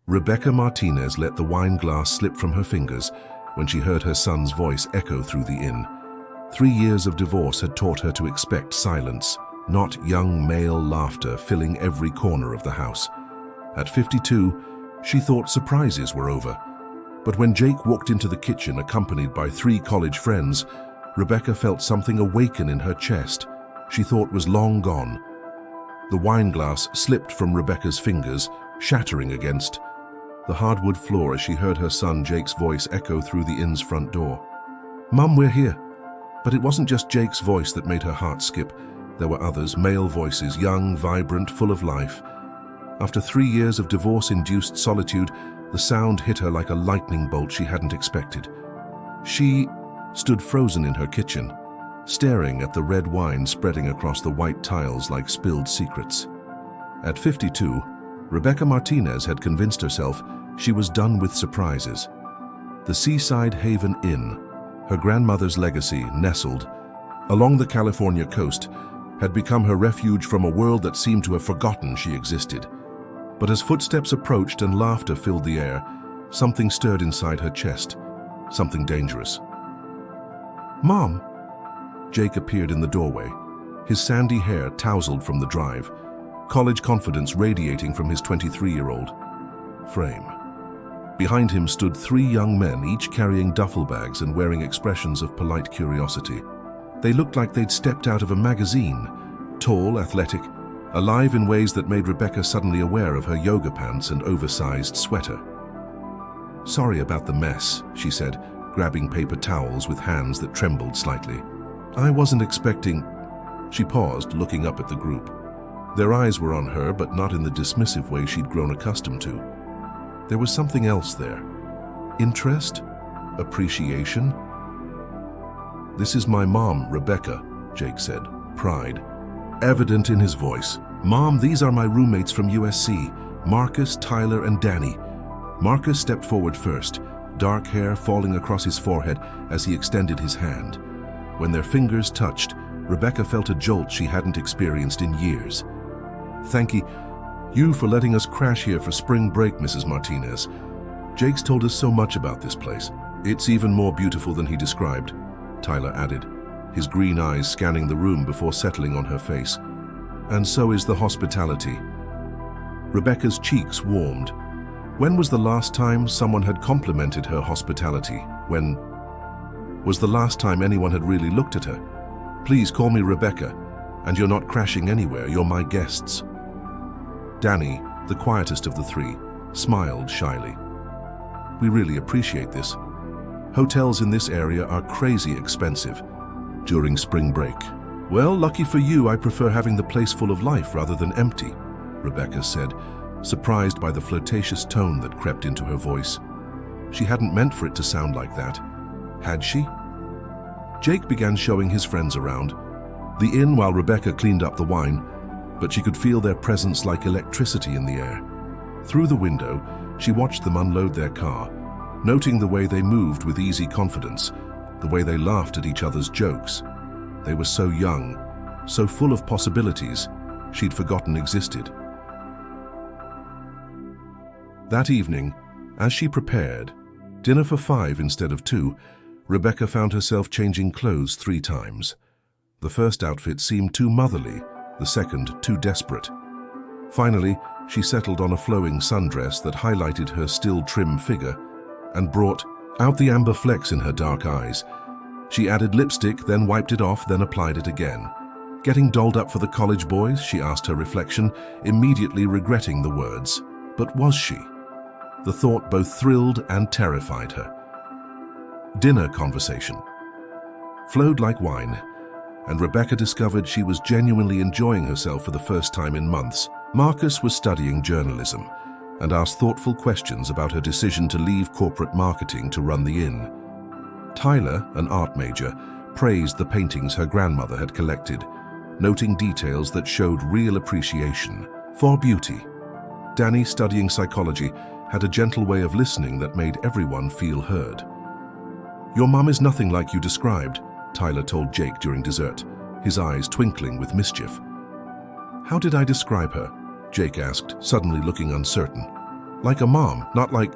Rebecca Martinez let the wine glass slip from her fingers when she heard her son's voice echo through the inn. 3 years of divorce had taught her to expect silence, not young male laughter filling every corner of the house. At 52, she thought surprises were over. But when Jake walked into the kitchen accompanied by 3 college friends, Rebecca felt something awaken in her chest she thought was long gone. The wine glass slipped from Rebecca's fingers, shattering against the hardwood floor as she heard her son Jake's voice echo through the inn's front door. "Mum, we're here." But it wasn't just Jake's voice that made her heart skip. There were others, male voices, young, vibrant, full of life. After 3 years of divorce-induced solitude, the sound hit her like a lightning bolt she hadn't expected. She stood frozen in her kitchen, staring at the red wine spreading across the white tiles like spilled secrets. At 52, Rebecca Martinez had convinced herself she was done with surprises. The Seaside Haven Inn, her grandmother's legacy, nestled along the California coast, had become her refuge from a world that seemed to have forgotten she existed. But as footsteps approached and laughter filled the air, something stirred inside her chest, something dangerous. "Mom!" Jake appeared in the doorway, his sandy hair tousled from the drive, college confidence radiating from his 23-year-old frame. Behind him stood 3 young men, each carrying duffel bags and wearing expressions of polite curiosity. They looked like they'd stepped out of a magazine, tall, athletic, alive in ways that made Rebecca suddenly aware of her yoga pants and oversized sweater. "Sorry about the mess," she said, grabbing paper towels with hands that trembled slightly. "I wasn't expecting—" She paused, looking up at the group. Their eyes were on her, but not in the dismissive way she'd grown accustomed to. There was something else there. Interest? Appreciation? "This is my mom, Rebecca," Jake said, pride evident in his voice. "Mom, these are my roommates from USC, Marcus, Tyler, and Danny." Marcus stepped forward first, dark hair falling across his forehead as he extended his hand. When their fingers touched, Rebecca felt a jolt she hadn't experienced in years. "Thank you for letting us crash here for spring break, Mrs. Martinez. Jake's told us so much about this place. It's even more beautiful than he described," Tyler added, his green eyes scanning the room before settling on her face. "And so is the hospitality." Rebecca's cheeks warmed. When was the last time someone had complimented her hospitality? When was the last time anyone had really looked at her? "Please call me Rebecca, and you're not crashing anywhere, you're my guests." Danny, the quietest of the 3, smiled shyly. "We really appreciate this. Hotels in this area are crazy expensive during spring break." "Well, lucky for you, I prefer having the place full of life rather than empty," Rebecca said, surprised by the flirtatious tone that crept into her voice. She hadn't meant for it to sound like that. Had she? Jake began showing his friends around the inn while Rebecca cleaned up the wine, but she could feel their presence like electricity in the air. Through the window, she watched them unload their car, noting the way they moved with easy confidence, the way they laughed at each other's jokes. They were so young, so full of possibilities she'd forgotten existed. That evening, as she prepared dinner for 5 instead of 2, Rebecca found herself changing clothes 3 times. The first outfit seemed too motherly, the second too desperate. Finally, she settled on a flowing sundress that highlighted her still trim figure and brought out the amber flecks in her dark eyes. She added lipstick, then wiped it off, then applied it again. "Getting dolled up for the college boys?" she asked her reflection, immediately regretting the words. But was she? The thought both thrilled and terrified her. Dinner conversation flowed like wine, and Rebecca discovered she was genuinely enjoying herself for the first time in months. Marcus was studying journalism and asked thoughtful questions about her decision to leave corporate marketing to run the inn. Tyler, an art major, praised the paintings her grandmother had collected, noting details that showed real appreciation for beauty. Danny, studying psychology, had a gentle way of listening that made everyone feel heard. "Your mum is nothing like you described," Tyler told Jake during dessert, his eyes twinkling with mischief. "How did I describe her?" Jake asked, suddenly looking uncertain. Like a mom, not like...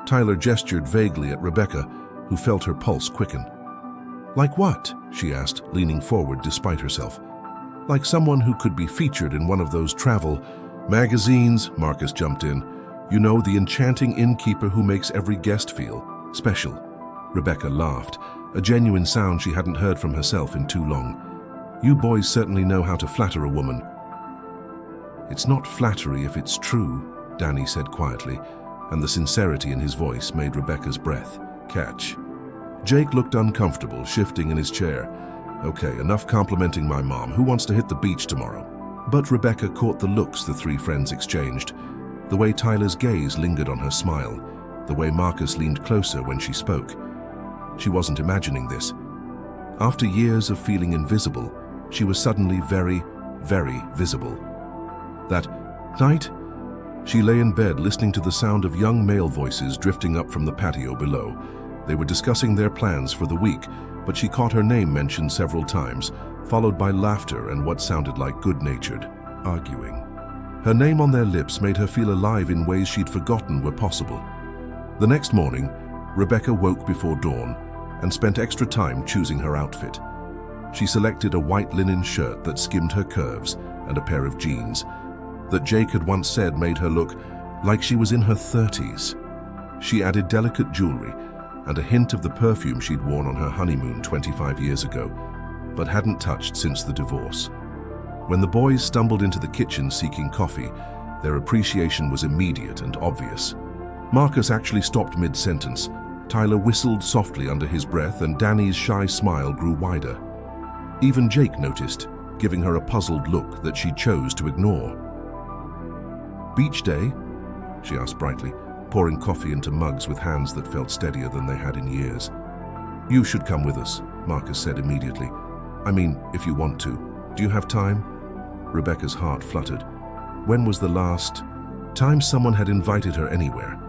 Tyler gestured vaguely at Rebecca, who felt her pulse quicken. Like what? She asked, leaning forward despite herself. Like someone who could be featured in one of those travel magazines, Marcus jumped in. You know, the enchanting innkeeper who makes every guest feel special. Rebecca laughed, a genuine sound she hadn't heard from herself in too long. You boys certainly know how to flatter a woman. It's not flattery if it's true, Danny said quietly, and the sincerity in his voice made Rebecca's breath catch. Jake looked uncomfortable, shifting in his chair. Okay, enough complimenting my mom. Who wants to hit the beach tomorrow? But Rebecca caught the looks the three friends exchanged. The way Tyler's gaze lingered on her smile, the way Marcus leaned closer when she spoke. She wasn't imagining this. After years of feeling invisible, she was suddenly very, very visible. That night, she lay in bed listening to the sound of young male voices drifting up from the patio below. They were discussing their plans for the week, but she caught her name mentioned several times, followed by laughter and what sounded like good-natured arguing. Her name on their lips made her feel alive in ways she'd forgotten were possible. The next morning, Rebecca woke before dawn and spent extra time choosing her outfit. She selected a white linen shirt that skimmed her curves and a pair of jeans that Jake had once said made her look like she was in her 30s. She added delicate jewelry and a hint of the perfume she'd worn on her honeymoon 25 years ago, but hadn't touched since the divorce. When the boys stumbled into the kitchen seeking coffee, their appreciation was immediate and obvious. Marcus actually stopped mid-sentence. Tyler whistled softly under his breath, and Danny's shy smile grew wider. Even Jake noticed, giving her a puzzled look that she chose to ignore. Beach day? She asked brightly, pouring coffee into mugs with hands that felt steadier than they had in years. You should come with us, Marcus said immediately. I mean, if you want to. Do you have time? Rebecca's heart fluttered. When was the last time someone had invited her anywhere?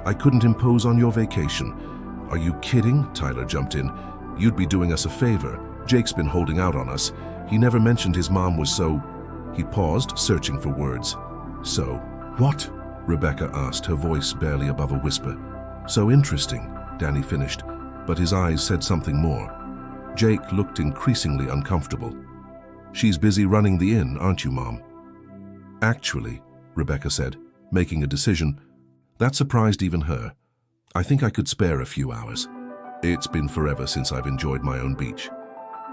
I couldn't impose on your vacation. Are you kidding? Tyler jumped in. You'd be doing us a favor. Jake's been holding out on us. He never mentioned his mom was so... He paused, searching for words. So, what? Rebecca asked, her voice barely above a whisper. So interesting, Danny finished, but his eyes said something more. Jake looked increasingly uncomfortable. She's busy running the inn, aren't you, Mom? Actually, Rebecca said, making a decision. That surprised even her. I think I could spare a few hours. It's been forever since I've enjoyed my own beach.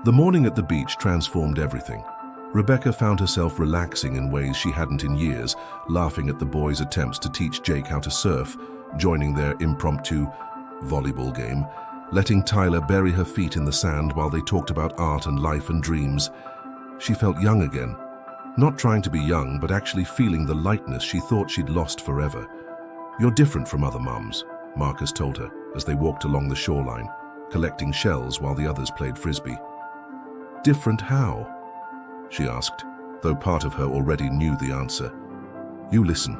The morning at the beach transformed everything. Rebecca found herself relaxing in ways she hadn't in years, laughing at the boys' attempts to teach Jake how to surf, joining their impromptu volleyball game, letting Tyler bury her feet in the sand while they talked about art and life and dreams. She felt young again, not trying to be young, but actually feeling the lightness she thought she'd lost forever. You're different from other mums, Marcus told her as they walked along the shoreline, collecting shells while the others played frisbee. Different how? She asked, though part of her already knew the answer. You listen.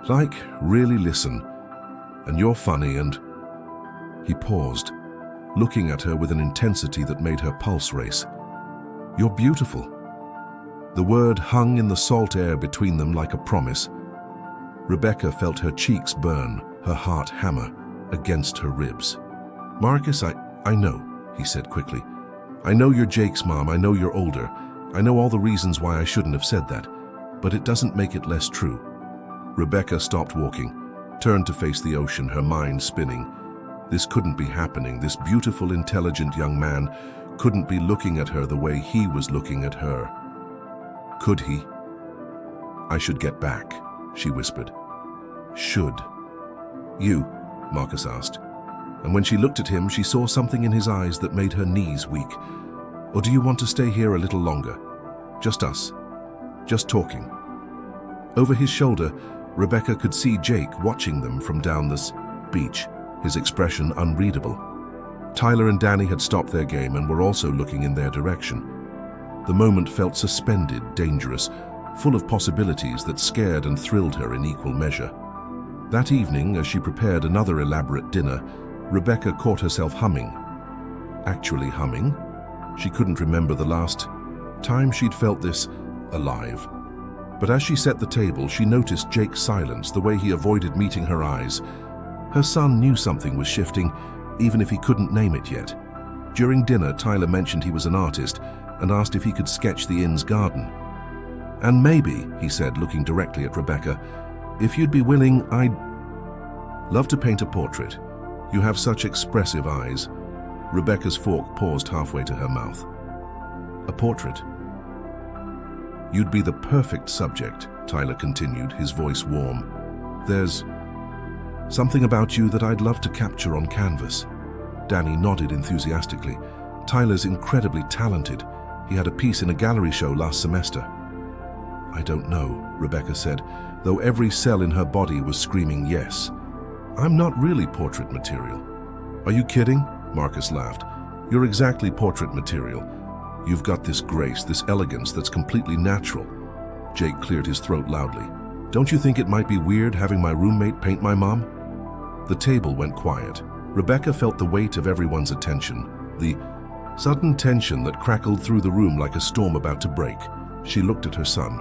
Like, really listen. And you're funny and... He paused, looking at her with an intensity that made her pulse race. You're beautiful. The word hung in the salt air between them like a promise. Rebecca felt her cheeks burn, her heart hammer against her ribs. Marcus, I know, he said quickly. I know you're Jake's mom. I know you're older. I know all the reasons why I shouldn't have said that, but it doesn't make it less true. Rebecca stopped walking, turned to face the ocean, her mind spinning. This couldn't be happening. This beautiful, intelligent young man couldn't be looking at her the way he was looking at her. Could he? I should get back, she whispered. Should? You? Marcus asked. And when she looked at him, she saw something in his eyes that made her knees weak. Or do you want to stay here a little longer? Just us. Just talking. Over his shoulder, Rebecca could see Jake watching them from down this beach, his expression unreadable. Tyler and Danny had stopped their game and were also looking in their direction. The moment felt suspended, dangerous, full of possibilities that scared and thrilled her in equal measure. That evening, as she prepared another elaborate dinner, Rebecca caught herself humming. Actually humming? She couldn't remember the last time she'd felt this alive. But as she set the table, she noticed Jake's silence, the way he avoided meeting her eyes. Her son knew something was shifting, even if he couldn't name it yet. During dinner, Tyler mentioned he was an artist and asked if he could sketch the inn's garden. "And maybe," he said, looking directly at Rebecca, "if you'd be willing, I'd love to paint a portrait. You have such expressive eyes." Rebecca's fork paused halfway to her mouth. "A portrait? You'd be the perfect subject," Tyler continued, his voice warm. "There's something about you that I'd love to capture on canvas." Danny nodded enthusiastically. "Tyler's incredibly talented. He had a piece in a gallery show last semester." "I don't know," Rebecca said, though every cell in her body was screaming yes. "I'm not really portrait material." "Are you kidding?" Marcus laughed. "You're exactly portrait material. You've got this grace, this elegance that's completely natural." Jake cleared his throat loudly. "Don't you think it might be weird having my roommate paint my mom?" The table went quiet. Rebecca felt the weight of everyone's attention, the sudden tension that crackled through the room like a storm about to break. She looked at her son,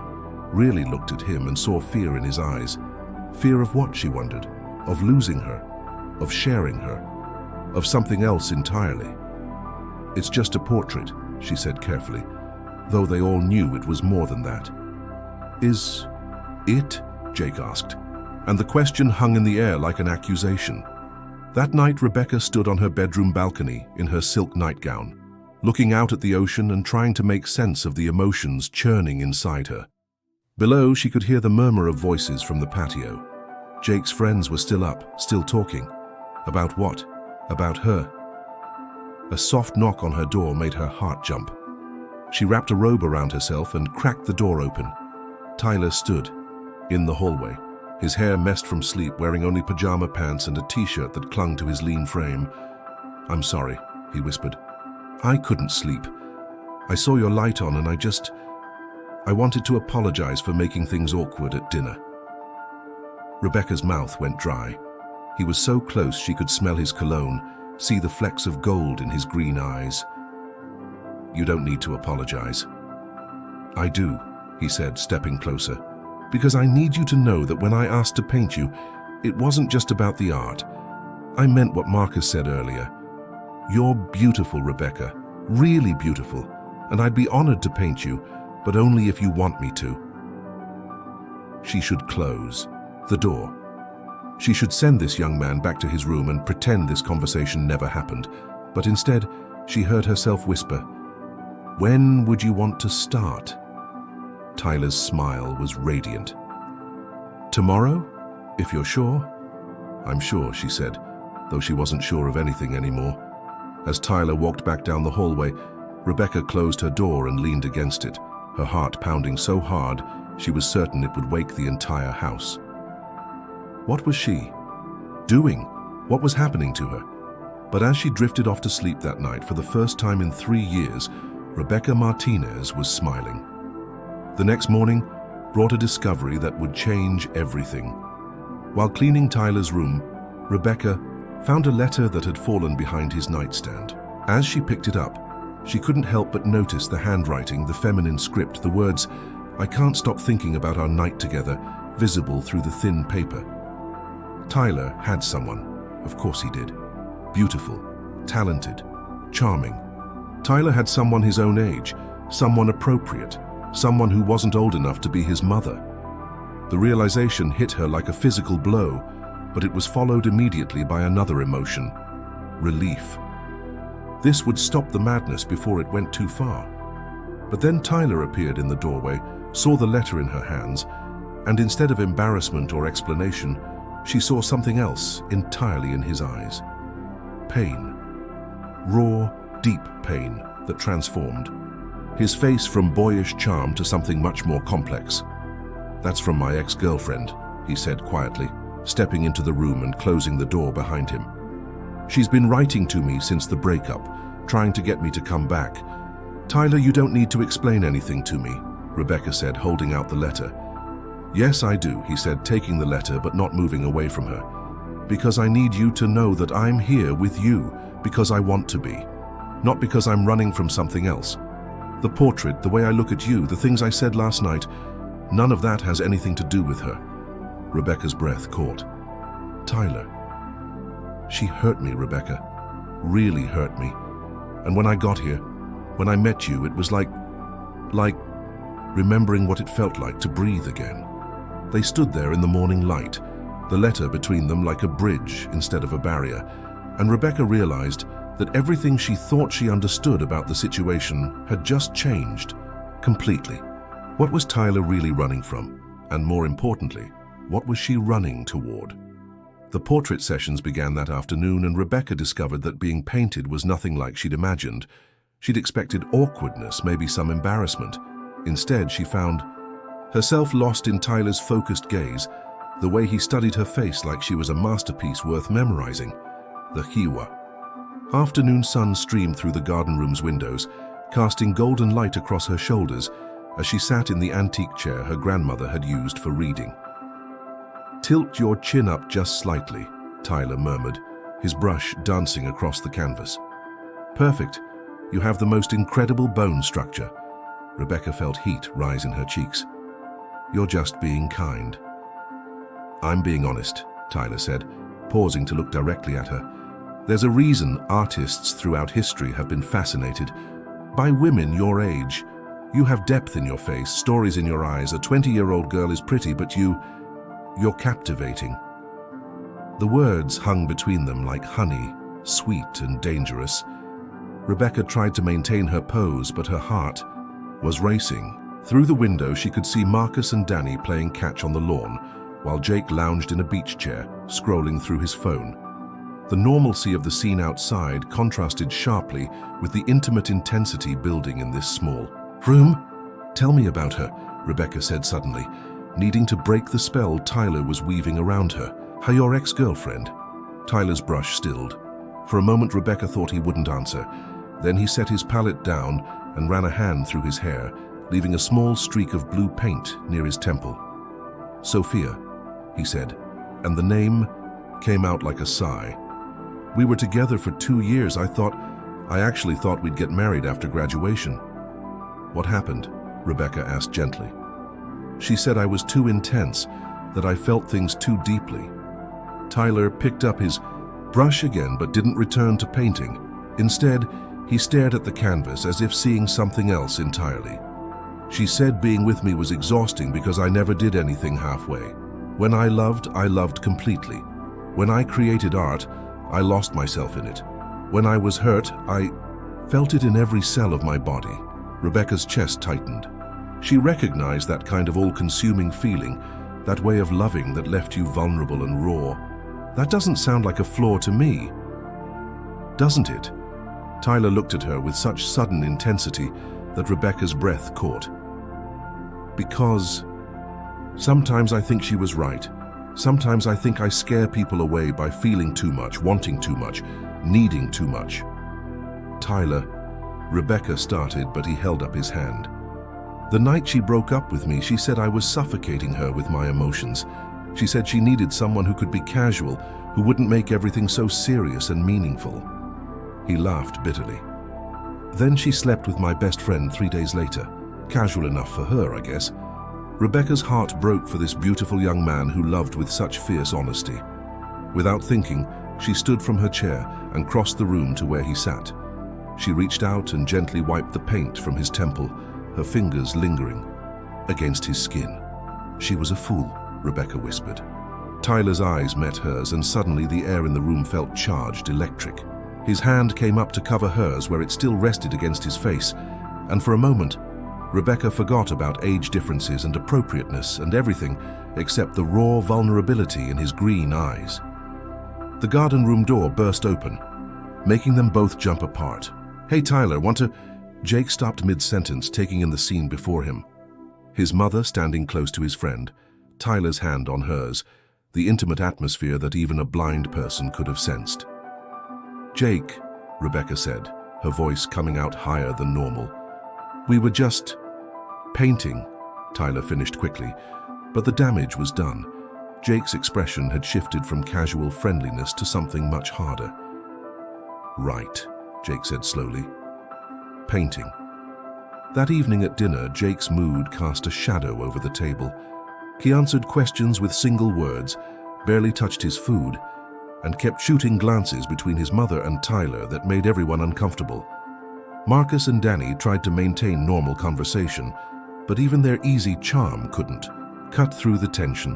really looked at him, and saw fear in his eyes. Fear of what, she wondered? Of losing her, of sharing her, of something else entirely. "It's just a portrait," she said carefully, though they all knew it was more than that. "Is it?" Jake asked, and the question hung in the air like an accusation. That night, Rebecca stood on her bedroom balcony in her silk nightgown, looking out at the ocean and trying to make sense of the emotions churning inside her. Below, she could hear the murmur of voices from the patio. Jake's friends were still up, still talking. About what? About her. A soft knock on her door made her heart jump. She wrapped a robe around herself and cracked the door open. Tyler stood in the hallway, his hair messed from sleep, wearing only pajama pants and a t-shirt that clung to his lean frame. "I'm sorry," he whispered. "I couldn't sleep. I saw your light on and I wanted to apologize for making things awkward at dinner." Rebecca's mouth went dry. He was so close she could smell his cologne, see the flecks of gold in his green eyes. "You don't need to apologize." "I do," he said, stepping closer, "because I need you to know that when I asked to paint you, it wasn't just about the art. I meant what Marcus said earlier. You're beautiful, Rebecca, really beautiful, and I'd be honored to paint you, but only if you want me to." She should close the door. She should send this young man back to his room and pretend this conversation never happened. But instead, she heard herself whisper, "When would you want to start?" Tyler's smile was radiant. "Tomorrow, if you're sure." "I'm sure," she said, though she wasn't sure of anything anymore. As Tyler walked back down the hallway, Rebecca closed her door and leaned against it, her heart pounding so hard she was certain it would wake the entire house. What was she doing? What was happening to her? But as she drifted off to sleep that night, for the first time in 3 years, Rebecca Martinez was smiling. The next morning brought a discovery that would change everything. While cleaning Tyler's room, Rebecca found a letter that had fallen behind his nightstand. As she picked it up, she couldn't help but notice the handwriting, the feminine script, the words, "I can't stop thinking about our night together," visible through the thin paper. Tyler had someone. Of course he did. Beautiful, talented, charming. Tyler had someone his own age, someone appropriate, someone who wasn't old enough to be his mother. The realization hit her like a physical blow, but it was followed immediately by another emotion: relief. This would stop the madness before it went too far. But then Tyler appeared in the doorway, saw the letter in her hands, and instead of embarrassment or explanation, she saw something else entirely in his eyes. Pain. Raw, deep pain that transformed his face from boyish charm to something much more complex. "That's from my ex-girlfriend," he said quietly, stepping into the room and closing the door behind him. "She's been writing to me since the breakup, trying to get me to come back." "Tyler, you don't need to explain anything to me," Rebecca said, holding out the letter. "Yes, I do," he said, taking the letter but not moving away from her. "Because I need you to know that I'm here with you because I want to be, not because I'm running from something else. The portrait, the way I look at you, the things I said last night, None of that has anything to do with her. Rebecca's breath caught. Tyler. She hurt me, Rebecca. Really hurt me. And when I got here, when I met you, it was like remembering what it felt like to breathe again. They stood there in the morning light, the letter between them like a bridge instead of a barrier, and Rebecca realized that everything she thought she understood about the situation had just changed, completely. What was Tyler really running from? And more importantly, what was she running toward? The portrait sessions began that afternoon, and Rebecca discovered that being painted was nothing like she'd imagined. She'd expected awkwardness, maybe some embarrassment. Instead, she found herself lost in Tyler's focused gaze, the way he studied her face like she was a masterpiece worth memorizing. The Hiwa. Afternoon sun streamed through the garden room's windows, casting golden light across her shoulders as she sat in the antique chair her grandmother had used for reading. "Tilt your chin up just slightly," Tyler murmured, his brush dancing across the canvas. "Perfect. You have the most incredible bone structure." Rebecca felt heat rise in her cheeks. "You're just being kind." "I'm being honest," Tyler said, pausing to look directly at her. "There's a reason artists throughout history have been fascinated by women your age. You have depth in your face, stories in your eyes. A 20-year-old girl is pretty, but you're captivating." The words hung between them like honey, sweet and dangerous. Rebecca tried to maintain her pose, but her heart was racing. Through the window, she could see Marcus and Danny playing catch on the lawn, while Jake lounged in a beach chair, scrolling through his phone. The normalcy of the scene outside contrasted sharply with the intimate intensity building in this small room. "Tell me about her," Rebecca said suddenly, needing to break the spell Tyler was weaving around her. "Her your ex-girlfriend?" Tyler's brush stilled. For a moment, Rebecca thought he wouldn't answer. Then he set his palette down and ran a hand through his hair, leaving a small streak of blue paint near his temple. "Sophia," he said, and the name came out like a sigh. "We were together for 2 years. I actually thought we'd get married after graduation." "What happened?" Rebecca asked gently. "She said I was too intense, that I felt things too deeply." Tyler picked up his brush again but didn't return to painting. Instead, he stared at the canvas as if seeing something else entirely. "She said being with me was exhausting because I never did anything halfway. When I loved completely. When I created art, I lost myself in it. When I was hurt, I felt it in every cell of my body." Rebecca's chest tightened. She recognized that kind of all-consuming feeling, that way of loving that left you vulnerable and raw. "That doesn't sound like a flaw to me, doesn't it?" Tyler looked at her with such sudden intensity that Rebecca's breath caught. "Because sometimes I think she was right. Sometimes I think I scare people away by feeling too much, wanting too much, needing too much." "Tyler," Rebecca started, but he held up his hand. "The night she broke up with me, she said I was suffocating her with my emotions. She said she needed someone who could be casual, who wouldn't make everything so serious and meaningful." He laughed bitterly. "Then she slept with my best friend 3 days later. Casual enough for her, I guess." Rebecca's heart broke for this beautiful young man who loved with such fierce honesty. Without thinking, she stood from her chair and crossed the room to where he sat. She reached out and gently wiped the paint from his temple, her fingers lingering against his skin. "She was a fool," Rebecca whispered. Tyler's eyes met hers, and suddenly the air in the room felt charged, electric. His hand came up to cover hers where it still rested against his face, and for a moment, Rebecca forgot about age differences and appropriateness and everything except the raw vulnerability in his green eyes. The garden room door burst open, making them both jump apart. "Hey, Tyler, want to—" Jake stopped mid-sentence, taking in the scene before him. His mother standing close to his friend, Tyler's hand on hers, the intimate atmosphere that even a blind person could have sensed. "Jake," Rebecca said, her voice coming out higher than normal. "We were just painting," Tyler finished quickly, but the damage was done. Jake's expression had shifted from casual friendliness to something much harder. "Right," Jake said slowly. "Painting. That evening at dinner, Jake's mood cast a shadow over the table. He answered questions with single words, barely touched his food, and kept shooting glances between his mother and Tyler that made everyone uncomfortable. Marcus and Danny tried to maintain normal conversation, but even their easy charm couldn't cut through the tension.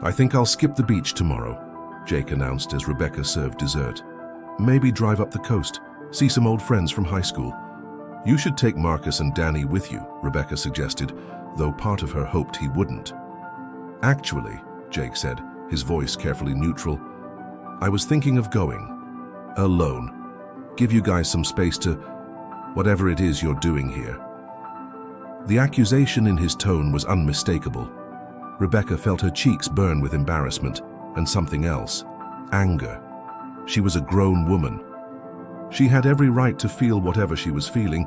"I think I'll skip the beach tomorrow," Jake announced as Rebecca served dessert. "Maybe drive up the coast, see some old friends from high school." "You should take Marcus and Danny with you," Rebecca suggested, though part of her hoped he wouldn't. "Actually," Jake said, his voice carefully neutral, "I was thinking of going. Alone. Give you guys some space to whatever it is you're doing here." The accusation in his tone was unmistakable. Rebecca felt her cheeks burn with embarrassment and something else, anger. She was a grown woman. She had every right to feel whatever she was feeling,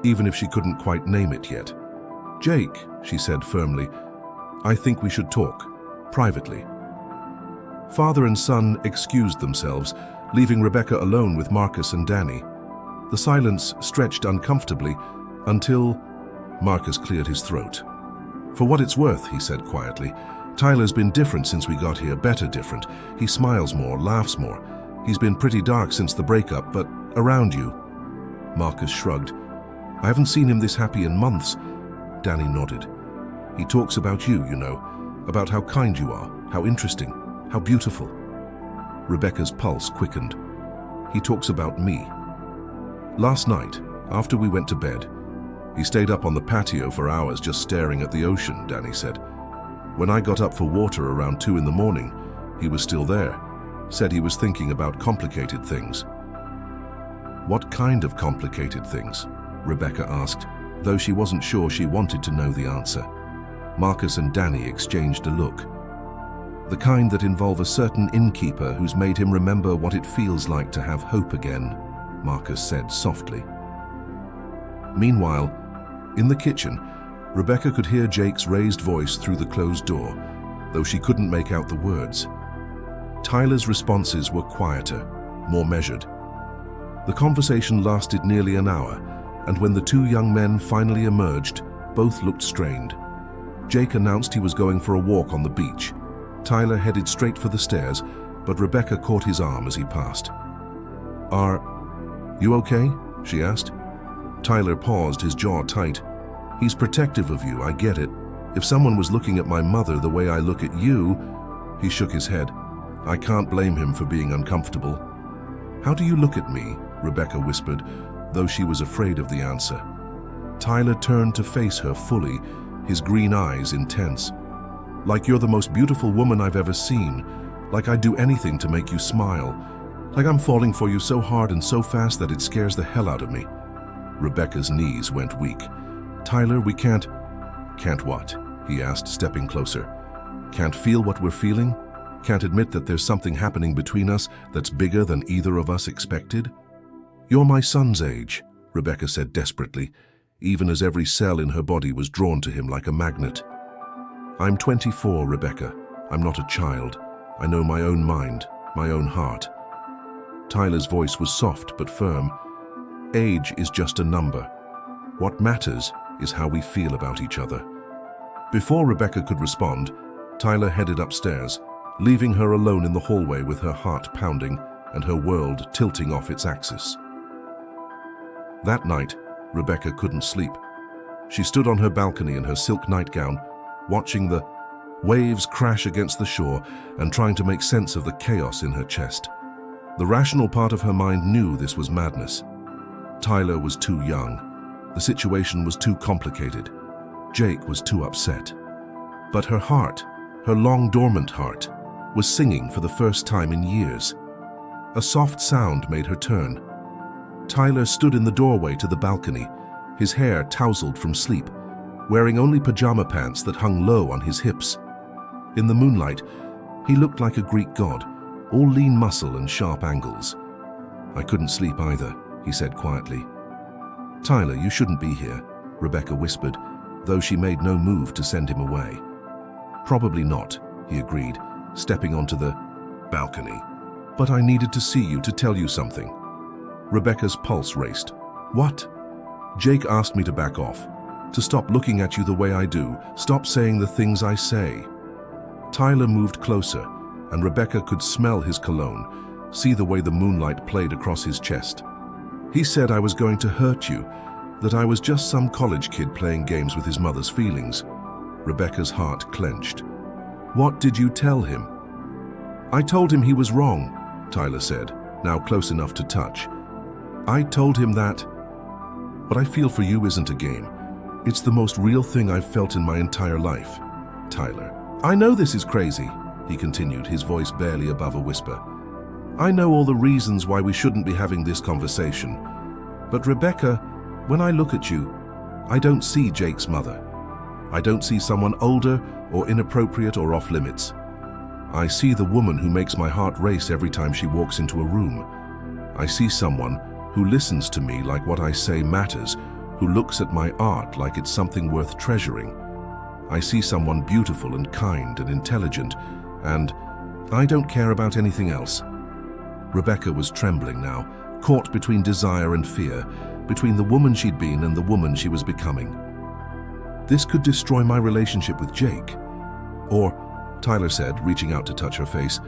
even if she couldn't quite name it yet. "Jake," she said firmly, "I think we should talk, privately." Father and son excused themselves, leaving Rebecca alone with Marcus and Danny. The silence stretched uncomfortably until Marcus cleared his throat. "For what it's worth," he said quietly, "Tyler's been different since we got here, better different. He smiles more, laughs more. He's been pretty dark since the breakup, but around you." Marcus shrugged. "I haven't seen him this happy in months." Danny nodded. "He talks about you, you know, about how kind you are, how interesting, how beautiful." Rebecca's pulse quickened. "He talks about me." "Last night, after we went to bed, he stayed up on the patio for hours just staring at the ocean," Danny said. "When I got up for water around 2 in the morning, he was still there. Said he was thinking about complicated things." "What kind of complicated things?" Rebecca asked, though she wasn't sure she wanted to know the answer. Marcus and Danny exchanged a look. "The kind that involve a certain innkeeper who's made him remember what it feels like to have hope again," Marcus said softly. Meanwhile, in the kitchen, Rebecca could hear Jake's raised voice through the closed door, though she couldn't make out the words. Tyler's responses were quieter, more measured. The conversation lasted nearly an hour, and when the two young men finally emerged, both looked strained. Jake announced he was going for a walk on the beach. Tyler headed straight for the stairs, but Rebecca caught his arm as he passed. "Are you okay?" she asked. Tyler paused, his jaw tight. "He's protective of you, I get it. If someone was looking at my mother the way I look at you..." He shook his head. "I can't blame him for being uncomfortable." "How do you look at me?" Rebecca whispered, though she was afraid of the answer. Tyler turned to face her fully, his green eyes intense. "Like you're the most beautiful woman I've ever seen. Like I'd do anything to make you smile. Like I'm falling for you so hard and so fast that it scares the hell out of me." Rebecca's knees went weak. "Tyler, we can't..." "Can't what?" he asked, stepping closer. "Can't feel what we're feeling? Can't admit that there's something happening between us that's bigger than either of us expected?" "You're my son's age," Rebecca said desperately, even as every cell in her body was drawn to him like a magnet. "I'm 24, Rebecca. I'm not a child. I know my own mind, my own heart." Tyler's voice was soft but firm. "Age is just a number. What matters is how we feel about each other." Before Rebecca could respond, Tyler headed upstairs, leaving her alone in the hallway with her heart pounding and her world tilting off its axis. That night, Rebecca couldn't sleep. She stood on her balcony in her silk nightgown, watching the waves crash against the shore and trying to make sense of the chaos in her chest. The rational part of her mind knew this was madness. Tyler was too young. The situation was too complicated. Jake was too upset. But her heart, her long dormant heart, was singing for the first time in years. A soft sound made her turn. Tyler stood in the doorway to the balcony, his hair tousled from sleep, wearing only pajama pants that hung low on his hips. In the moonlight, he looked like a Greek god, all lean muscle and sharp angles. "I couldn't sleep either," he said quietly. "Tyler, you shouldn't be here," Rebecca whispered, though she made no move to send him away. "Probably not," he agreed, stepping onto the balcony. "But I needed to see you to tell you something." Rebecca's pulse raced. "What?" "Jake asked me to back off. to stop looking at you the way I do, stop saying the things I say. Tyler moved closer, and Rebecca could smell his cologne, see the way the moonlight played across his chest. He said I was going to hurt you, that I was just some college kid playing games with his mother's feelings. Rebecca's heart clenched. What did you tell him? I told him he was wrong, Tyler said, now close enough to touch. I told him that what I feel for you isn't a game. It's the most real thing I've felt in my entire life. Tyler. I know this is crazy, he continued, his voice barely above a whisper. I know all the reasons why we shouldn't be having this conversation. But Rebecca, when I look at you, I don't see Jake's mother. I don't see someone older or inappropriate or off limits. I see the woman who makes my heart race every time she walks into a room. I see someone who listens to me like what I say matters, who looks at my art like it's something worth treasuring. I see someone beautiful and kind and intelligent, and I don't care about anything else. Rebecca was trembling now, caught between desire and fear, between the woman she'd been and the woman she was becoming. This could destroy my relationship with Jake. Or, Tyler said, reaching out to touch her face,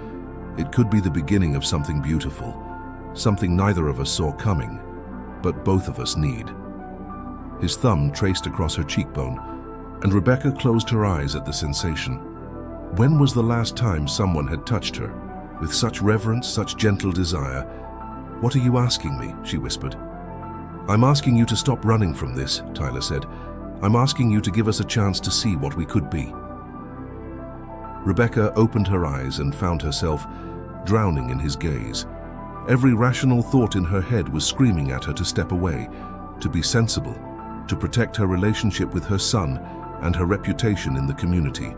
it could be the beginning of something beautiful, something neither of us saw coming, but both of us need. His thumb traced across her cheekbone, and Rebecca closed her eyes at the sensation. When was the last time someone had touched her, with such reverence, such gentle desire? What are you asking me? She whispered. I'm asking you to stop running from this, Tyler said. I'm asking you to give us a chance to see what we could be. Rebecca opened her eyes and found herself drowning in his gaze. Every rational thought in her head was screaming at her to step away, to be sensible, to protect her relationship with her son and her reputation in the community.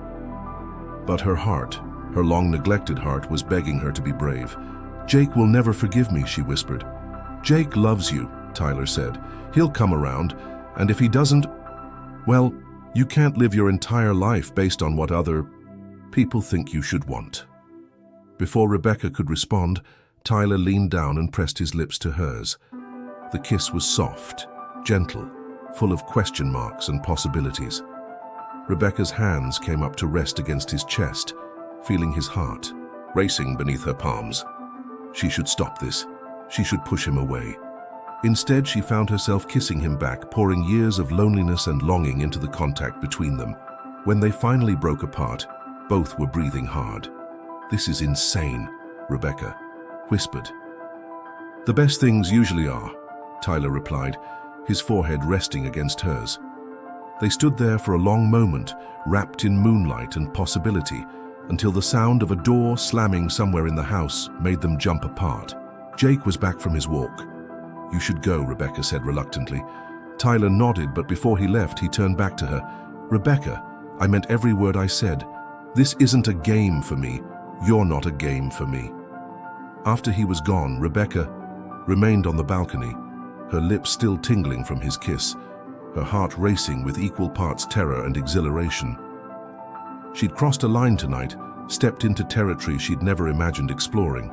But her heart, her long-neglected heart, was begging her to be brave. Jake will never forgive me, she whispered. Jake loves you, Tyler said. He'll come around, and if he doesn't, well, you can't live your entire life based on what other people think you should want. Before Rebecca could respond, Tyler leaned down and pressed his lips to hers. The kiss was soft, gentle, full of question marks and possibilities. Rebecca's hands came up to rest against his chest, feeling his heart racing beneath her palms. She should stop this. She should push him away. Instead, she found herself kissing him back, pouring years of loneliness and longing into the contact between them. When they finally broke apart, both were breathing hard. This is insane, Rebecca whispered. The best things usually are, Tyler replied, his forehead resting against hers. They stood there for a long moment, wrapped in moonlight and possibility, until the sound of a door slamming somewhere in the house made them jump apart. Jake was back from his walk. You should go, Rebecca said reluctantly. Tyler nodded, but before he left, he turned back to her. Rebecca, I meant every word I said. This isn't a game for me. You're not a game for me. After he was gone, Rebecca remained on the balcony, her lips still tingling from his kiss, her heart racing with equal parts terror and exhilaration. She'd crossed a line tonight, stepped into territory she'd never imagined exploring.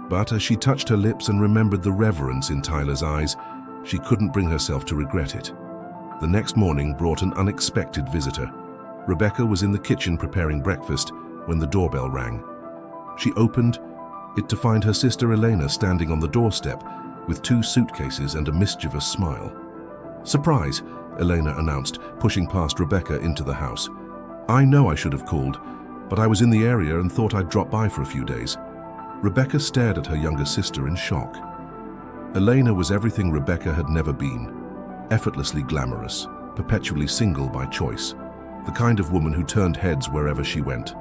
But as she touched her lips and remembered the reverence in Tyler's eyes, she couldn't bring herself to regret it. The next morning brought an unexpected visitor. Rebecca was in the kitchen preparing breakfast when the doorbell rang. She opened it to find her sister Elena standing on the doorstep with 2 suitcases and a mischievous smile. Surprise, Elena announced, pushing past Rebecca into the house. I know I should have called, but I was in the area and thought I'd drop by for a few days. Rebecca stared at her younger sister in shock. Elena was everything Rebecca had never been. Effortlessly glamorous, perpetually single by choice. The kind of woman who turned heads wherever she went.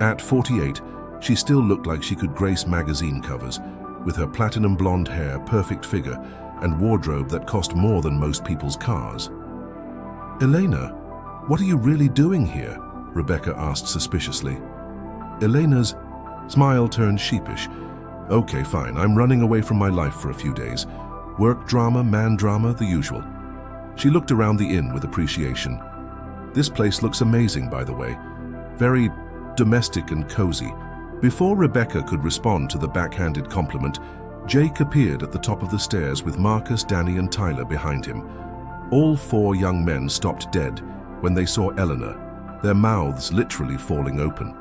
At 48, she still looked like she could grace magazine covers, with her platinum blonde hair, perfect figure, and wardrobe that cost more than most people's cars. Elena, what are you really doing here? Rebecca asked suspiciously. Elena's smile turned sheepish. Okay, fine, I'm running away from my life for a few days. Work drama, man drama, the usual. She looked around the inn with appreciation. This place looks amazing, by the way. Very domestic and cozy. Before Rebecca could respond to the backhanded compliment, Jake appeared at the top of the stairs with Marcus, Danny, and Tyler behind him. All four young men stopped dead when they saw Eleanor, their mouths literally falling open.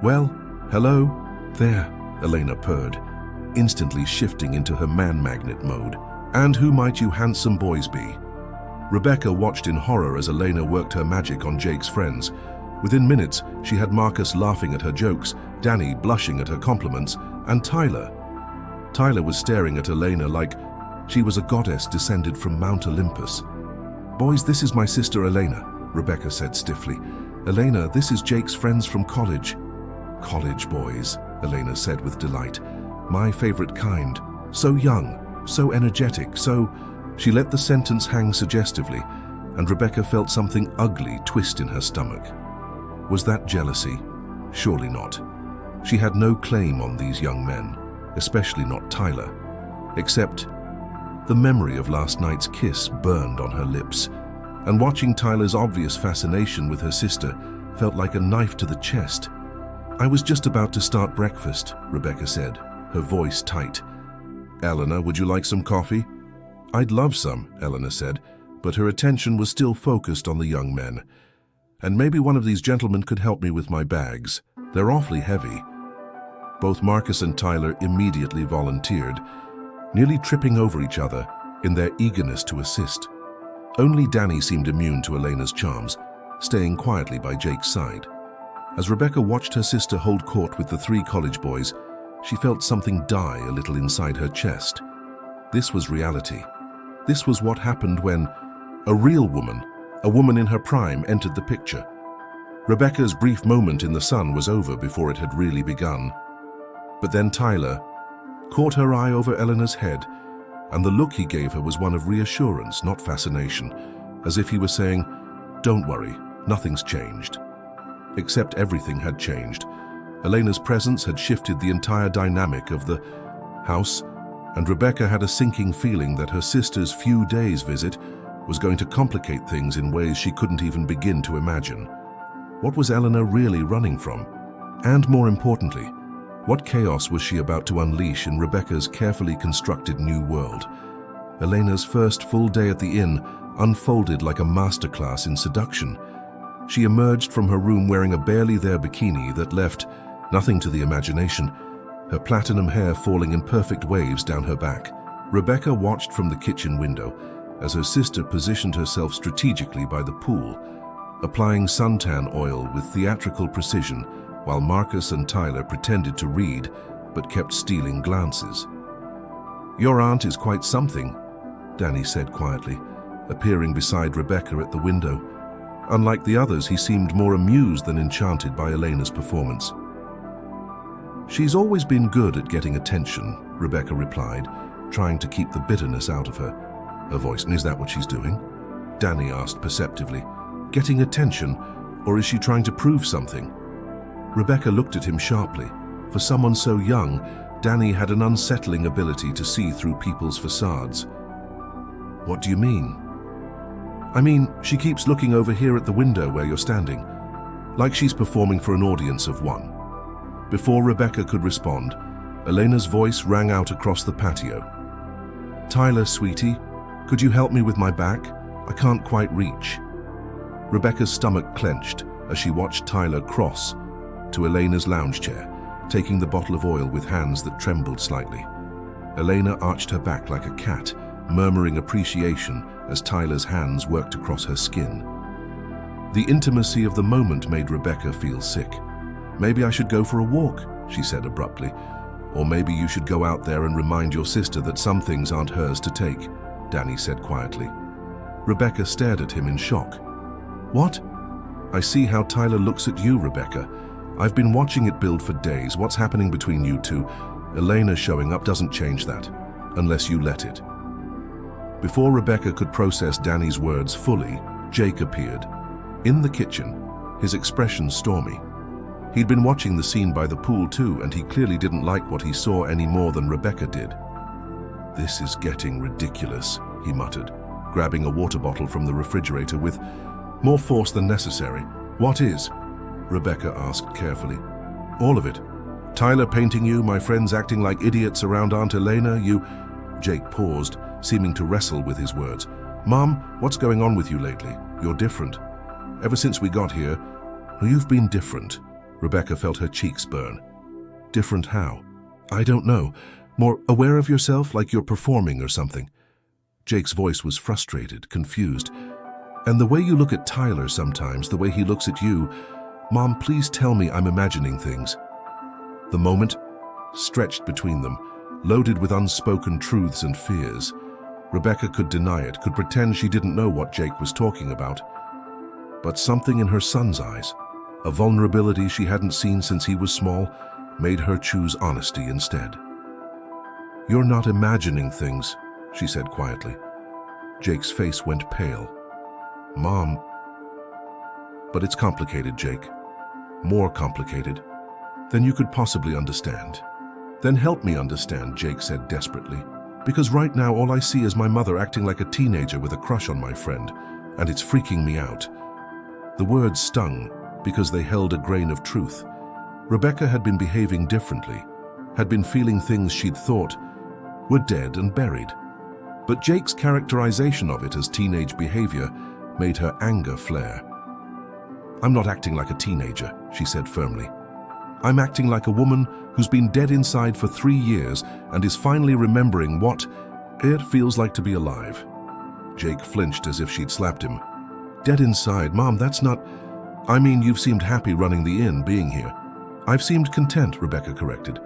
"Well, hello?" "There," Elena purred, instantly shifting into her man-magnet mode. "And who might you handsome boys be?" Rebecca watched in horror as Elena worked her magic on Jake's friends. Within minutes, she had Marcus laughing at her jokes, Danny blushing at her compliments, and Tyler. Tyler was staring at Elena like she was a goddess descended from Mount Olympus. "Boys, this is my sister Elena," Rebecca said stiffly. "Elena, this is Jake's friends from college." "College boys," Elena said with delight. "My favorite kind. So young, so energetic, so—" She let the sentence hang suggestively, and Rebecca felt something ugly twist in her stomach. Was that jealousy? Surely not. She had no claim on these young men, especially not Tyler. Except the memory of last night's kiss burned on her lips, and watching Tyler's obvious fascination with her sister felt like a knife to the chest. "I was just about to start breakfast," Rebecca said, her voice tight. "Eleanor, would you like some coffee?" "I'd love some," Eleanor said, but her attention was still focused on the young men. "And maybe one of these gentlemen could help me with my bags. They're awfully heavy." Both Marcus and Tyler immediately volunteered, nearly tripping over each other in their eagerness to assist. Only Danny seemed immune to Elena's charms, staying quietly by Jake's side. As Rebecca watched her sister hold court with the three college boys, she felt something die a little inside her chest. This was reality. This was what happened when a real woman, a woman in her prime, entered the picture. Rebecca's brief moment in the sun was over before it had really begun. But then Tyler caught her eye over Eleanor's head, and the look he gave her was one of reassurance, not fascination, as if he were saying, "Don't worry, nothing's changed." Except everything had changed. Elena's presence had shifted the entire dynamic of the house, and Rebecca had a sinking feeling that her sister's few days visit was going to complicate things in ways she couldn't even begin to imagine. What was Eleanor really running from? And more importantly, what chaos was she about to unleash in Rebecca's carefully constructed new world? Elena's first full day at the inn unfolded like a masterclass in seduction. She emerged from her room wearing a barely there bikini that left nothing to the imagination, her platinum hair falling in perfect waves down her back. Rebecca watched from the kitchen window as her sister positioned herself strategically by the pool, applying suntan oil with theatrical precision while Marcus and Tyler pretended to read but kept stealing glances. "Your aunt is quite something," Danny said quietly, appearing beside Rebecca at the window. Unlike the others, he seemed more amused than enchanted by Elena's performance. "She's always been good at getting attention," Rebecca replied, trying to keep the bitterness out of her voice. "And is that what she's doing?" Danny asked perceptively. "Getting attention, or is she trying to prove something?" Rebecca looked at him sharply. For someone so young, Danny had an unsettling ability to see through people's facades. "What do you mean?" "I mean, she keeps looking over here at the window where you're standing, like she's performing for an audience of one." Before Rebecca could respond, Elena's voice rang out across the patio. "Tyler, sweetie, could you help me with my back? I can't quite reach." Rebecca's stomach clenched as she watched Tyler cross to Elena's lounge chair, taking the bottle of oil with hands that trembled slightly. Elena arched her back like a cat, murmuring appreciation as Tyler's hands worked across her skin. The intimacy of the moment made Rebecca feel sick. "Maybe I should go for a walk," she said abruptly. "Or maybe you should go out there and remind your sister that some things aren't hers to take," Danny said quietly. Rebecca stared at him in shock. "What?" "I see how Tyler looks at you, Rebecca. I've been watching it build for days. What's happening between you two? Elena showing up doesn't change that, unless you let it." Before Rebecca could process Danny's words fully, Jake appeared. In the kitchen, his expression stormy. He'd been watching the scene by the pool too, and he clearly didn't like what he saw any more than Rebecca did. "This is getting ridiculous," he muttered, grabbing a water bottle from the refrigerator with more force than necessary. "What is?" Rebecca asked carefully. "All of it. Tyler painting you, my friends acting like idiots around Aunt Elena, you—" Jake paused, seeming to wrestle with his words. "Mom, what's going on with you lately? You're different. Ever since we got here, you've been different." Rebecca felt her cheeks burn. "Different how?" "I don't know. More aware of yourself, like you're performing or something." Jake's voice was frustrated, confused. "And the way you look at Tyler sometimes, the way he looks at you, Mom, please tell me I'm imagining things." The moment stretched between them, loaded with unspoken truths and fears. Rebecca could deny it, could pretend she didn't know what Jake was talking about. But something in her son's eyes, a vulnerability she hadn't seen since he was small, made her choose honesty instead. "You're not imagining things," she said quietly. Jake's face went pale. "Mom..." "But it's complicated, Jake. More complicated than you could possibly understand." "Then help me understand," Jake said desperately. "Because right now all I see is my mother acting like a teenager with a crush on my friend, and it's freaking me out." The words stung because they held a grain of truth. Rebecca had been behaving differently, had been feeling things she'd thought were dead and buried. But Jake's characterization of it as teenage behavior made her anger flare. "I'm not acting like a teenager," she said firmly. "I'm acting like a woman who's been dead inside for 3 years and is finally remembering what it feels like to be alive." Jake flinched as if she'd slapped him. "Dead inside? Mom, that's not... I mean, you've seemed happy running the inn, being here." "I've seemed content," Rebecca corrected.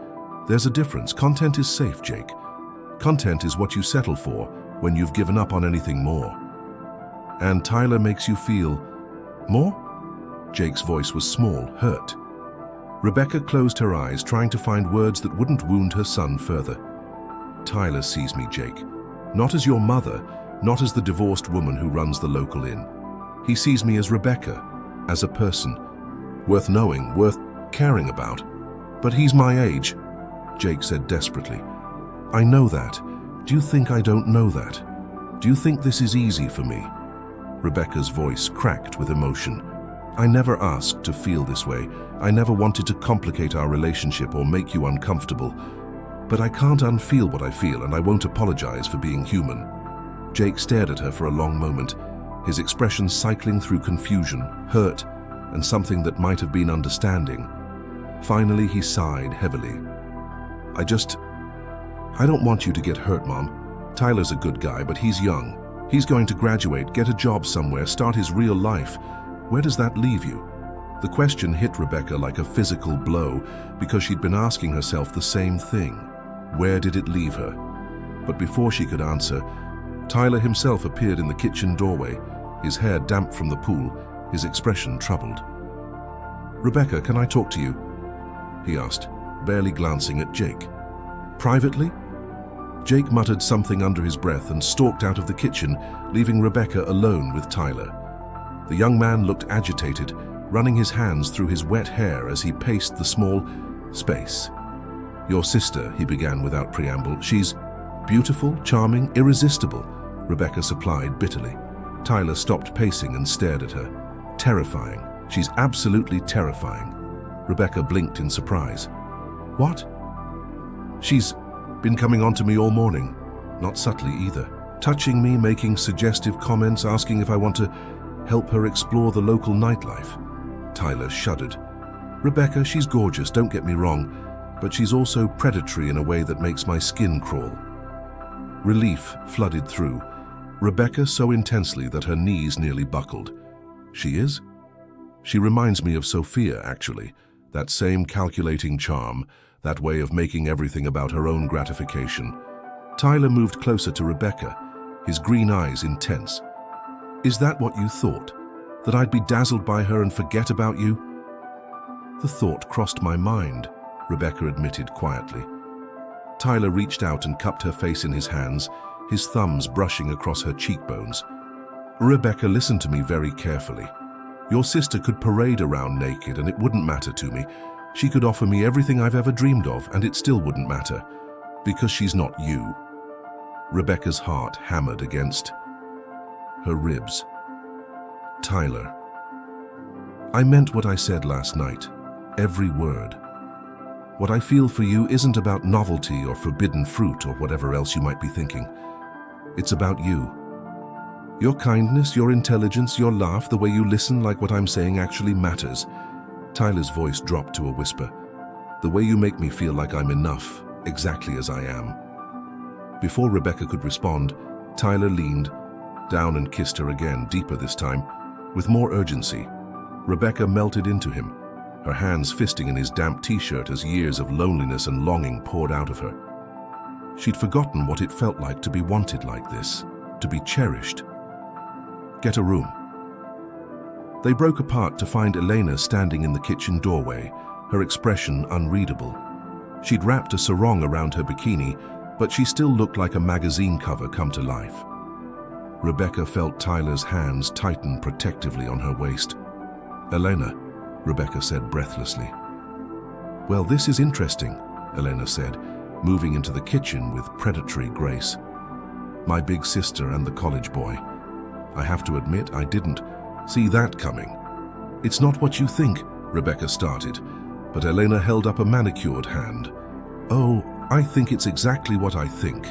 "There's a difference. Content is safe, Jake. Content is what you settle for when you've given up on anything more. And Tyler makes you feel... more?" Jake's voice was small, hurt. Rebecca closed her eyes, trying to find words that wouldn't wound her son further. "Tyler sees me, Jake. Not as your mother, not as the divorced woman who runs the local inn. He sees me as Rebecca, as a person. Worth knowing, worth caring about. But he's my age," Jake said desperately. "I know that. Do you think I don't know that? Do you think this is easy for me?" Rebecca's voice cracked with emotion. "I never asked to feel this way. I never wanted to complicate our relationship or make you uncomfortable. But I can't unfeel what I feel, and I won't apologize for being human." Jake stared at her for a long moment, his expression cycling through confusion, hurt, and something that might have been understanding. Finally, he sighed heavily. I don't want you to get hurt, Mom. Tyler's a good guy, but he's young. He's going to graduate, get a job somewhere, start his real life. Where does that leave you?" The question hit Rebecca like a physical blow because she'd been asking herself the same thing. Where did it leave her? But before she could answer, Tyler himself appeared in the kitchen doorway, his hair damp from the pool, his expression troubled. "Rebecca, can I talk to you?" he asked, barely glancing at Jake. "Privately?" Jake muttered something under his breath and stalked out of the kitchen, leaving Rebecca alone with Tyler. The young man looked agitated, running his hands through his wet hair as he paced the small space. "Your sister," he began without preamble. "She's beautiful, charming, irresistible," Rebecca supplied bitterly. Tyler stopped pacing and stared at her. "Terrifying. She's absolutely terrifying." Rebecca blinked in surprise. "What?" "She's been coming on to me all morning, not subtly either, touching me, making suggestive comments, asking if I want to help her explore the local nightlife." Tyler shuddered. "Rebecca, she's gorgeous, don't get me wrong, but she's also predatory in a way that makes my skin crawl." Relief flooded through Rebecca so intensely that her knees nearly buckled. "She is? She reminds me of Sophia, actually. That same calculating charm, that way of making everything about her own gratification." Tyler moved closer to Rebecca, his green eyes intense. "Is that what you thought? That I'd be dazzled by her and forget about you?" "The thought crossed my mind," Rebecca admitted quietly. Tyler reached out and cupped her face in his hands, his thumbs brushing across her cheekbones. "Rebecca, listen to me very carefully. Your sister could parade around naked and it wouldn't matter to me. She could offer me everything I've ever dreamed of and it still wouldn't matter. Because she's not you." Rebecca's heart hammered against her ribs. "Tyler, I meant what I said last night. Every word. What I feel for you isn't about novelty or forbidden fruit or whatever else you might be thinking. It's about you. Your kindness, your intelligence, your laugh, the way you listen like what I'm saying actually matters. Tyler's voice dropped to a whisper. The way you make me feel like I'm enough, exactly as I am. Before Rebecca could respond, Tyler leaned down and kissed her again, deeper this time, with more urgency. Rebecca melted into him, her hands fisting in his damp t-shirt as years of loneliness and longing poured out of her. She'd forgotten what it felt like to be wanted like this, to be cherished. Get a room. They broke apart to find Elena standing in the kitchen doorway, her expression unreadable. She'd wrapped a sarong around her bikini, but she still looked like a magazine cover come to life. Rebecca felt Tyler's hands tighten protectively on her waist. Elena, Rebecca said breathlessly. Well, this is interesting, Elena said, moving into the kitchen with predatory grace. My big sister and the college boy. I have to admit, I didn't see that coming. It's not what you think, Rebecca started, but Elena held up a manicured hand. Oh, I think it's exactly what I think.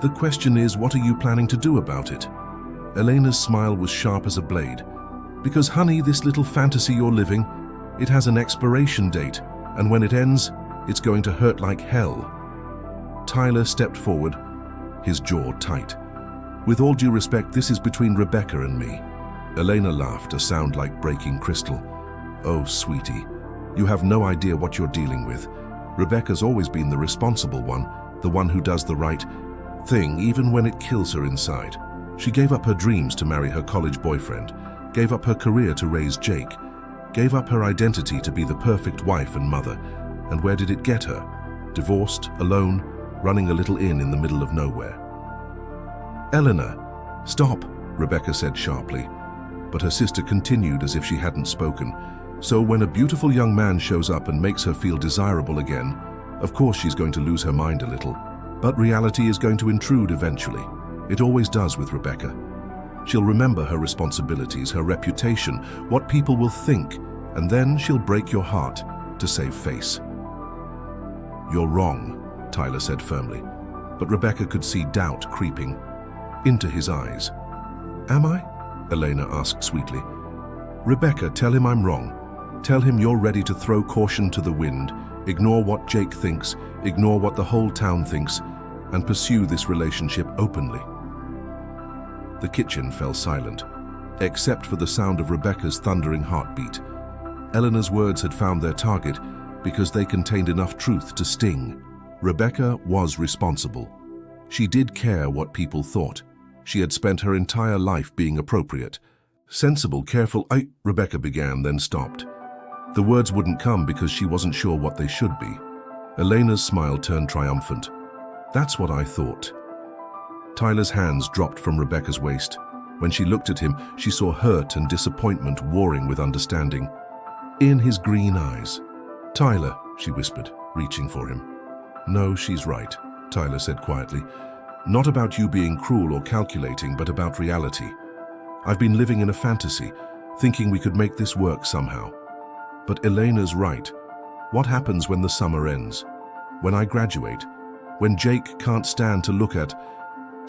The question is, what are you planning to do about it? Elena's smile was sharp as a blade. Because, honey, this little fantasy you're living, it has an expiration date, and when it ends, it's going to hurt like hell. Tyler stepped forward, his jaw tight. With all due respect, this is between Rebecca and me. Elena laughed, a sound like breaking crystal. Oh, sweetie, you have no idea what you're dealing with. Rebecca's always been the responsible one, the one who does the right thing, even when it kills her inside. She gave up her dreams to marry her college boyfriend, gave up her career to raise Jake, gave up her identity to be the perfect wife and mother. And where did it get her? Divorced, alone, running a little inn in the middle of nowhere. Eleanor, stop, Rebecca said sharply, but her sister continued as if she hadn't spoken. So when a beautiful young man shows up and makes her feel desirable again, of course she's going to lose her mind a little. But reality is going to intrude eventually. It always does with Rebecca. She'll remember her responsibilities, her reputation, what people will think, and then she'll break your heart to save face. You're wrong, Tyler said firmly, but Rebecca could see doubt creeping into his eyes. Am I? Elena asked sweetly. Rebecca, tell him I'm wrong. Tell him you're ready to throw caution to the wind, ignore what Jake thinks, ignore what the whole town thinks, and pursue this relationship openly. The kitchen fell silent, except for the sound of Rebecca's thundering heartbeat. Eleanor's words had found their target because they contained enough truth to sting. Rebecca was responsible. She did care what people thought. She had spent her entire life being appropriate. Sensible, careful, Rebecca began, then stopped. The words wouldn't come because she wasn't sure what they should be. Elena's smile turned triumphant. That's what I thought. Tyler's hands dropped from Rebecca's waist. When she looked at him, she saw hurt and disappointment warring with understanding in his green eyes. Tyler, she whispered, reaching for him. No, she's right, Tyler said quietly. Not about you being cruel or calculating, but about reality. I've been living in a fantasy, thinking we could make this work somehow. But Elena's right. What happens when the summer ends? When I graduate? When Jake can't stand to look at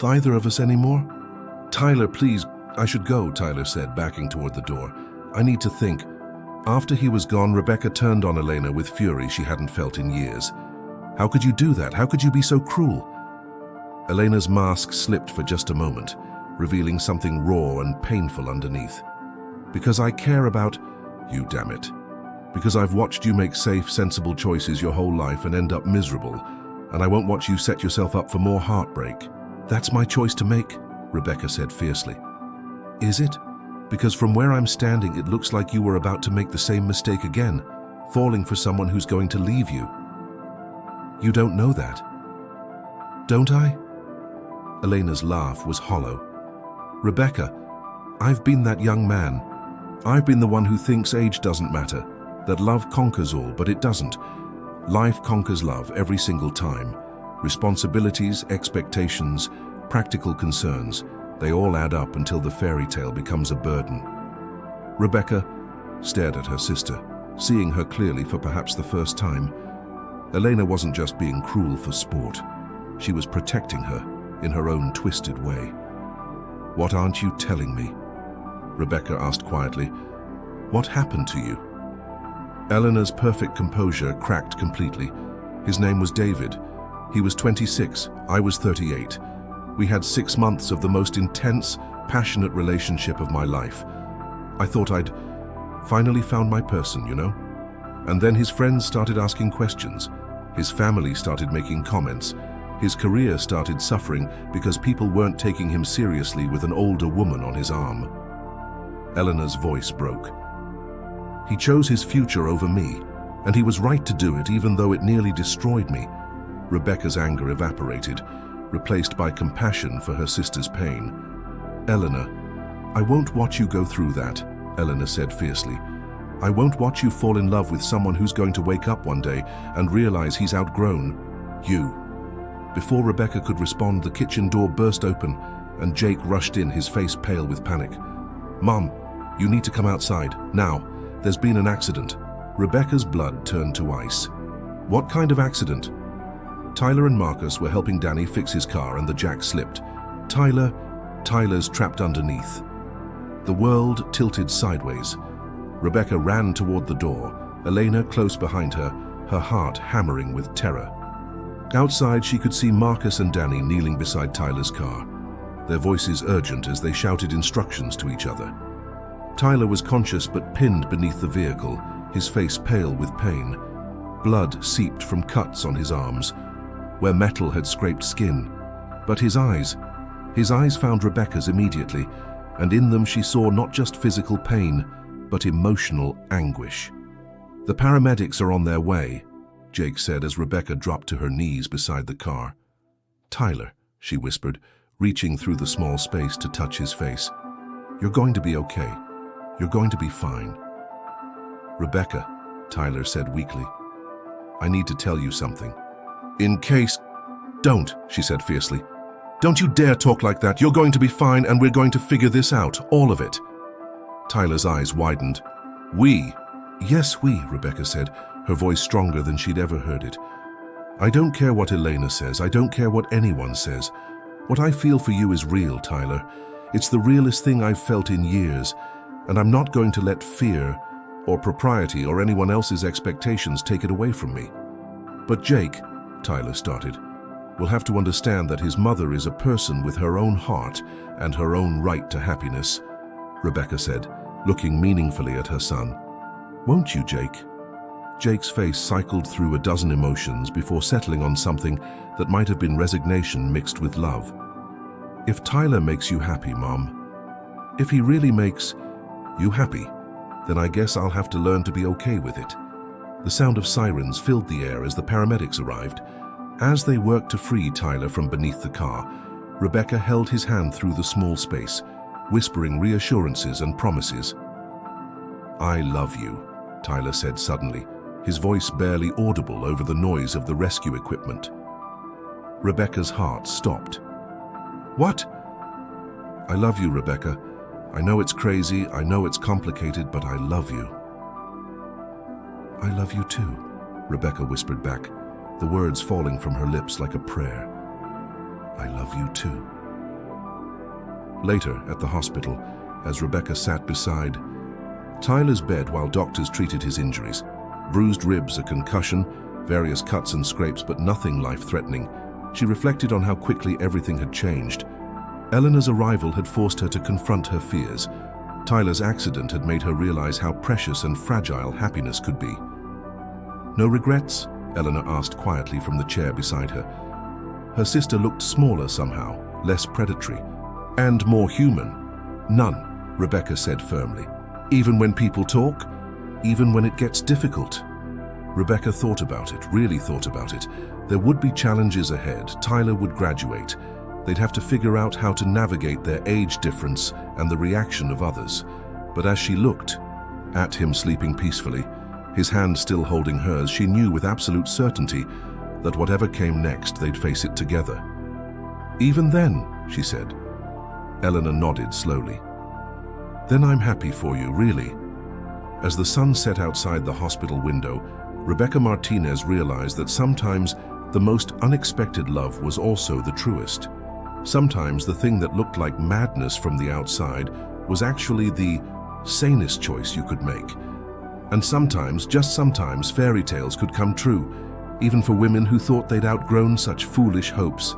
either of us anymore? Tyler, please, I should go, Tyler said, backing toward the door. I need to think. After he was gone, Rebecca turned on Elena with fury she hadn't felt in years. How could you do that? How could you be so cruel? Elena's mask slipped for just a moment, revealing something raw and painful underneath. Because I care about you, damn it. Because I've watched you make safe, sensible choices your whole life and end up miserable, and I won't watch you set yourself up for more heartbreak. That's my choice to make, Rebecca said fiercely. Is it? Because from where I'm standing, it looks like you were about to make the same mistake again, falling for someone who's going to leave you. You don't know that. Don't I? Elena's laugh was hollow. Rebecca, I've been that young man. I've been the one who thinks age doesn't matter, that love conquers all, but it doesn't. Life conquers love every single time. Responsibilities, expectations, practical concerns, they all add up until the fairy tale becomes a burden. Rebecca stared at her sister, seeing her clearly for perhaps the first time. Elena wasn't just being cruel for sport. She was protecting her in her own twisted way. What aren't you telling me? Rebecca asked quietly. What happened to you? Eleanor's perfect composure cracked completely. His name was David. He was 26, I was 38. We had 6 months of the most intense, passionate relationship of my life. I thought I'd finally found my person, you know? And then his friends started asking questions. His family started making comments. His career started suffering because people weren't taking him seriously with an older woman on his arm. Eleanor's voice broke. He chose his future over me, and he was right to do it even though it nearly destroyed me. Rebecca's anger evaporated, replaced by compassion for her sister's pain. Eleanor, I won't watch you go through that, Eleanor said fiercely. I won't watch you fall in love with someone who's going to wake up one day and realize he's outgrown you. Before Rebecca could respond, the kitchen door burst open and Jake rushed in, his face pale with panic. Mom, you need to come outside, now. There's been an accident. Rebecca's blood turned to ice. What kind of accident? Tyler and Marcus were helping Danny fix his car and the jack slipped. Tyler's trapped underneath. The world tilted sideways. Rebecca ran toward the door, Elena close behind her, her heart hammering with terror. Outside, she could see Marcus and Danny kneeling beside Tyler's car, their voices urgent as they shouted instructions to each other. Tyler was conscious but pinned beneath the vehicle, his face pale with pain. Blood seeped from cuts on his arms, where metal had scraped skin. But his eyes found Rebecca's immediately, and in them she saw not just physical pain, but emotional anguish. The paramedics are on their way, Jake said as Rebecca dropped to her knees beside the car. Tyler, she whispered, reaching through the small space to touch his face. You're going to be okay. You're going to be fine. Rebecca, Tyler said weakly, I need to tell you something. In case... Don't, she said fiercely. Don't you dare talk like that. You're going to be fine and we're going to figure this out, all of it. Tyler's eyes widened. We? Yes, we, Rebecca said, her voice stronger than she'd ever heard it. I don't care what Elena says. I don't care what anyone says. What I feel for you is real, Tyler. It's the realest thing I've felt in years, and I'm not going to let fear or propriety or anyone else's expectations take it away from me. But Jake, Tyler started, will have to understand that his mother is a person with her own heart and her own right to happiness, Rebecca said, looking meaningfully at her son. Won't you, Jake? Jake's face cycled through a dozen emotions before settling on something that might have been resignation mixed with love. If Tyler makes you happy, Mom, if he really makes you happy, then I guess I'll have to learn to be okay with it. The sound of sirens filled the air as the paramedics arrived. As they worked to free Tyler from beneath the car, Rebecca held his hand through the small space, whispering reassurances and promises. I love you, Tyler said suddenly, his voice barely audible over the noise of the rescue equipment. Rebecca's heart stopped. What? I love you, Rebecca. I know it's crazy, I know it's complicated, but I love you. I love you too, Rebecca whispered back, the words falling from her lips like a prayer. I love you too. Later, at the hospital, as Rebecca sat beside Tyler's bed while doctors treated his injuries, bruised ribs, a concussion, various cuts and scrapes, but nothing life-threatening, she reflected on how quickly everything had changed. Eleanor's arrival had forced her to confront her fears. Tyler's accident had made her realize how precious and fragile happiness could be. No regrets? Eleanor asked quietly from the chair beside her. Her sister looked smaller somehow, less predatory, and more human. None, Rebecca said firmly. Even when people talk? Even when it gets difficult? Rebecca thought about it, really thought about it. There would be challenges ahead. Tyler would graduate. They'd have to figure out how to navigate their age difference and the reaction of others. But as she looked at him sleeping peacefully, his hand still holding hers, she knew with absolute certainty that whatever came next, they'd face it together. Even then, she said. Eleanor nodded slowly. Then I'm happy for you, really. As the sun set outside the hospital window, Rebecca Martinez realized that sometimes the most unexpected love was also the truest. Sometimes the thing that looked like madness from the outside was actually the sanest choice you could make. And sometimes, just sometimes, fairy tales could come true, even for women who thought they'd outgrown such foolish hopes.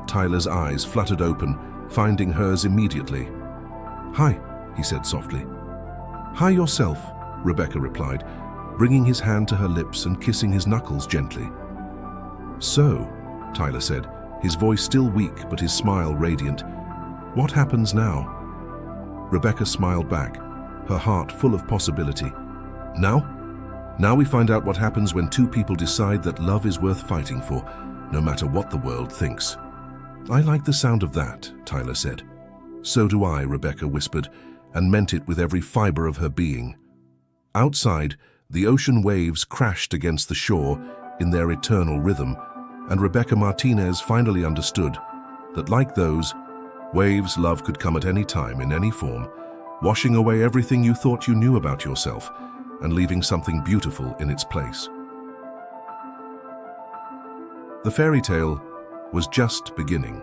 Tyler's eyes fluttered open, finding hers immediately. "Hi," he said softly. "Hi yourself," Rebecca replied, bringing his hand to her lips and kissing his knuckles gently. "So," Tyler said, his voice still weak but his smile radiant, "what happens now?" Rebecca smiled back, her heart full of possibility. "Now? Now we find out what happens when two people decide that love is worth fighting for, no matter what the world thinks." "I like the sound of that," Tyler said. "So do I," Rebecca whispered, and meant it with every fiber of her being. Outside, the ocean waves crashed against the shore in their eternal rhythm, and Rebecca Martinez finally understood that, like those waves, love could come at any time, in any form, washing away everything you thought you knew about yourself and leaving something beautiful in its place. The fairy tale was just beginning.